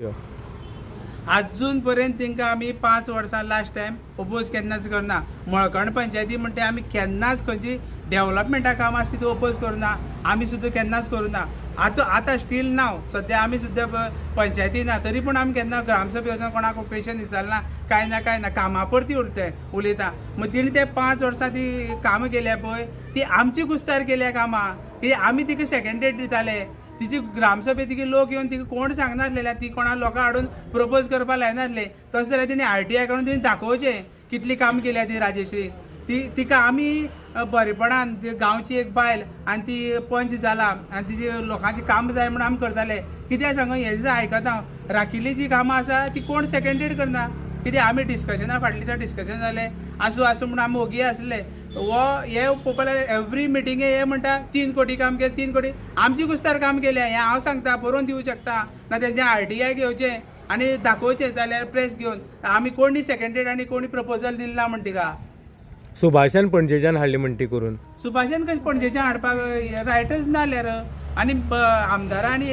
यो. अजून पर्यंत तांकां आमी 5 वर्सां लास्ट टायम ओपोज केन्नाच करना. मळकण पंचायती म्हणटा आमी केन्नाच खंयची डेव्हलपमेंटा कामां आसा ती ओपोज करना. आमी सुद्दां केन्नाच करूना. आतां स्टील नाव सद्या आमी सुद्दां पंचायती ना तरी पूण आमी केन्ना ग्रामसभेक वचून कोणाक पेशंट विचारना. काय ना कामा परती उलयता. मग तिणे ते 5 वर्सां ती कामां केल्या पळय ती आमची कुस्तार केल्या कामां की आमी तिका सेकंड डेट दिताले. तिची ग्रामसभे तिके लोक येवन तिका कोण सांगनासलेल्या ती कोणा लोकां हाडून प्रपोज करपाक लायनासले. तशें जाल्यार तिणे RTI काडून तिणे दाखोवचें कितली काम केल्या ती राजेश्री. तिका आमी बरेपणान गांवची एक बायल आनी ती पंच जाला आनी तिची लोकांची काम जाय म्हणून आमी करताले. कित्याक सांगू हें जे आयकता हांव राखिल्ली जी कामां आसा ती कोण सेकंड डेट करना. कित्याक आमी डिस्कशना फाटल्या दिसा डिस्कशन जालें आसूं म्हणून आमी ओगी आसले. हे पळोवपा लागल्यार एवरी मिटिंगे हे म्हणटा 3 कोटी काम केलें 3 कोटी. आमची कुस्तार काम केलें हें हांव सांगता बरोवन दिवं शकता ना तेंचें RTI घेवचें आनी दाखोवचें जाल्यार प्रेस घेवन आमी कोणी सेकंड डेट आनी कोणी प्रपोजल दिलें ना म्हण तिका. सुभाषान पणजेच्यान हाडली म्हणटी करून. सुभाषान कशें पणजेच्यान हाडपाक रायटर्स नाल्यार आनी आमदारां आनी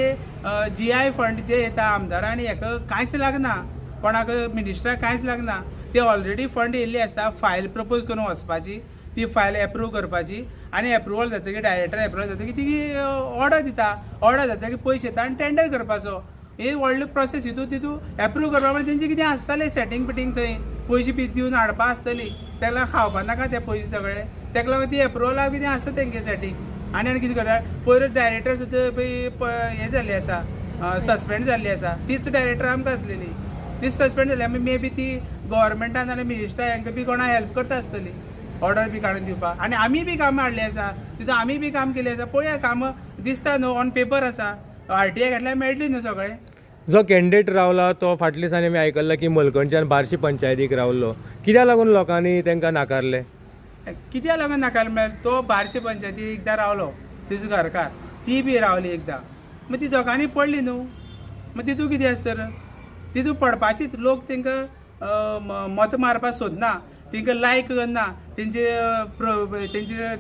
GI फंड जे येता आमदारां आनी हेका कांयच लागना. कोणाक मिनिस्टराक कांयच लागना. ते ऑलरेडी फंड येयल्ली आसता. फायल प्रपोज करून वचपाची ती फायल एप्रूव करपाची आनी एप्रुवल जातकीर डायरेक्टर एप्रुवल जातकीर ती ऑर्डर दिता. ऑर्डर जातकीर पयशे येता आनी टेंडर करपाचो. ही व्हडली प्रोसेस तितून एप्रूव करपा म्हणजे तेंचे कितें आसतालें सेटींग पिटींग थंय पयशे बी दिवन हाडपा आसतली. ताका लागून खावपा नाका ते पयशे सगळे. ताका लागून ती एप्रुवलाक कितें आसता तेंगे सेटींग आनी कितें करता पयर डायरेक्टर सुद्दां हें जाल्ली आसा सस्पेंड जाल्ली आसा. तीच डायरेक्टर आमकां आसलेली तीच सस्पेंड जाली. आमी मे बी ती गव्हर्मेंटान आनी मिनिस्टर हांकां बी कोणा हेल्प करता आसतली ऑर्डर बी काडून दिवपाक. आनी आमी बी कामां हाडली आसा तितून आमी बी काम केलें आसा. पळया कामां दिसता न्हू ऑन पेपर आसा. RTI घातल्यार मेळटली न्हू सगळें. जो कॅन्डिडेट रावला तो फाटल्या दिसांनी आमी आयकल्ला की मलकणच्यान बार्शी पंचायतीक रावल्लो. कित्याक लागून लोकांनी तांकां नाकारले? कित्याक लागून नाकारले म्हळ्यार तो बार्शी पंचायती एकदां रावलो तिचो घरकार ती बी रावली एकदां. मग ती दोगांनी पडली न्हू. मग तितून कितें आसा तर तितून पडपाचीच लोक तांकां मत मारपाक सोदना. तांकां लायक करना. तेंचे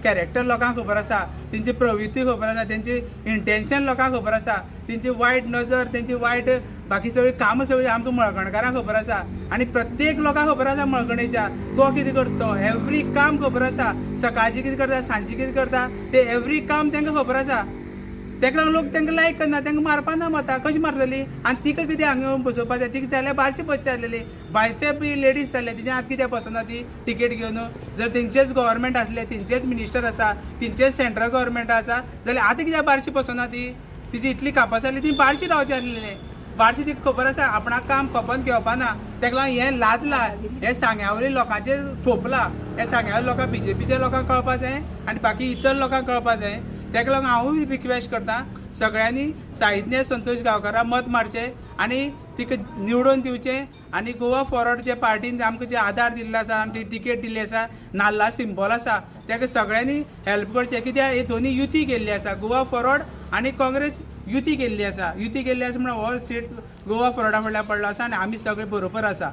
कॅरेक्टर लोकांक खबर आसा. तेंची प्रवृत्ती खबर आसा. तेंचे इंटेन्शन लोकांक खबर आसा. तेंची वायट नजर तेंची वायट बाकी सगळी कामां सगळी आमकां मळकणकारांक खबर आसा. आनी प्रत्येक लोकांक खबर आसा मळकणेच्या तो कितें करता एवरी काम खबर आसा. सकाळची कितें करता सांजची कितें करता ते एवरी काम तांकां खबर आसा. ताका लागून लोक तांकां लायक करना. तांकां मारपा ना मतां कशी मारतली. आनी तिका कितें हांगा बसोवपा जाय तिका जाल्यार बार्शी पयचे आसलेली बायचे बी लेडीज जाल्ले तिच्या आतां कित्याक बसना ती टिकेट घेवन. जर तेंचेच गव्हर्मेंट आसले तेंचेच मिनिस्टर आसा तेंचेच सेंट्रल गव्हर्मेंट आसा जाल्यार आतां कित्याक बार्शी बसना ती. तिची इतली कापास आसली ती बार्शी रावचे आसलेले. बार्शी तिका खबर आसा आपणाक काम खपन घेवपा ना. ताका लागून हें लादला हे सांग्यावयल्या लोकांचेर थोपला. हे सांग्यावयल्या लोकांक BJPच्या लोकांक कळपा जाय आनी बाकी इतर लोकांक कळपा जाय. ताका लागून हांवूय रिक्वेस्ट करता सगळ्यांनी साहित्य संतोष गांवकाराक मत मारचें आनी तिका निवडून दिवचें. आनी गोवा फॉरवर्ड जे पार्टीन आमकां जे आदार दिल्लो आसा आनी टिकेट दिल्ली आसा नाल्ला सिंबल आसा ताका सगळ्यांनी हेल्प करचें. कित्याक हे दोनी युती केल्ली आसा गोवा फॉरवर्ड आनी काँग्रेस युती केल्ली आसा. युती केल्ली आसा म्हणून हो सीट गोवा फॉरवर्डा फुडल्यान पडलो आसा आनी आमी सगळे बरोबर आसा.